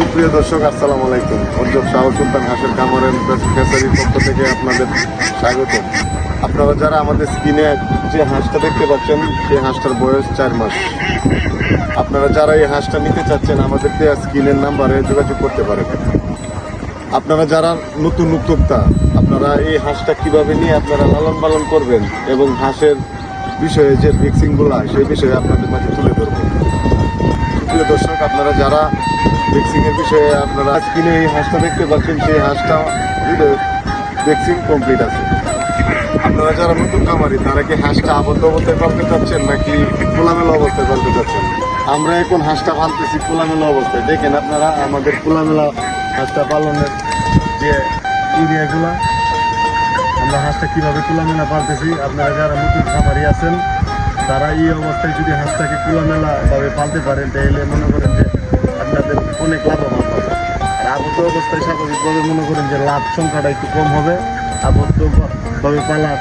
সুপ্রিয় দর্শক, আসসালামু আলাইকুম। উজ্জ্বল শাহ সুলতান হাঁসের খামারের ফেসারির পক্ষ থেকে আপনাদের স্বাগত। আপনারা যারা আমাদের স্ক্রিনে যে হাঁসটা দেখতে পাচ্ছেন, সেই হাঁসটার বয়স 4 মাস। আপনারা যারা এই হাঁসটা নিতে চাচ্ছেন, আমাদের দেওয়া স্ক্রিনের নাম্বারে যোগাযোগ করতে পারেন। আপনারা যারা নতুন উদ্যোক্তা, আপনারা এই হাঁসটা কিভাবে নিয়ে আপনারা লালন পালন করবেন এবং হাঁসের বিষয়ে যে ভ্যাকসিনগুলো সেই বিষয়ে আপনাদের মাঝে তুলে ধরবেন। প্রিয় দর্শক, আপনারা যারা ভ্যাকসিনের বিষয়ে আপনারা স্ক্রিনে এই হাঁসটা দেখতে পাচ্ছেন, সেই হাঁসটা ভ্যাকসিন কমপ্লিট আছে। আপনারা যারা নতুন খামারি, তারা কি হাঁসটা আবদ্ধ অবস্থায় পালতে চাচ্ছেন নাকি খোলামেলা অবস্থায় পালতে চাচ্ছেন? আমরা এখন হাঁসটা পালতেছি খোলামেলা অবস্থায়। দেখেন আপনারা আমাদের খোলামেলা হাঁসটা পালনের যে এরিয়াগুলা, আমরা হাঁসটা কীভাবে খোলামেলা পালতেছি। আপনারা যারা নতুন খামারি আছেন, তারা এই অবস্থায় যদি হাঁসটাকে খোলামেলাভাবে পালতে পারেন, তাহলে মনে করেন যে আপনাদের অনেক লাভবান হবে। আর আবদ্ধ অবস্থায় স্বাভাবিকভাবে মনে করেন যে লাভ সংখ্যাটা একটু কম হবে। আবদ্ধভাবে পালার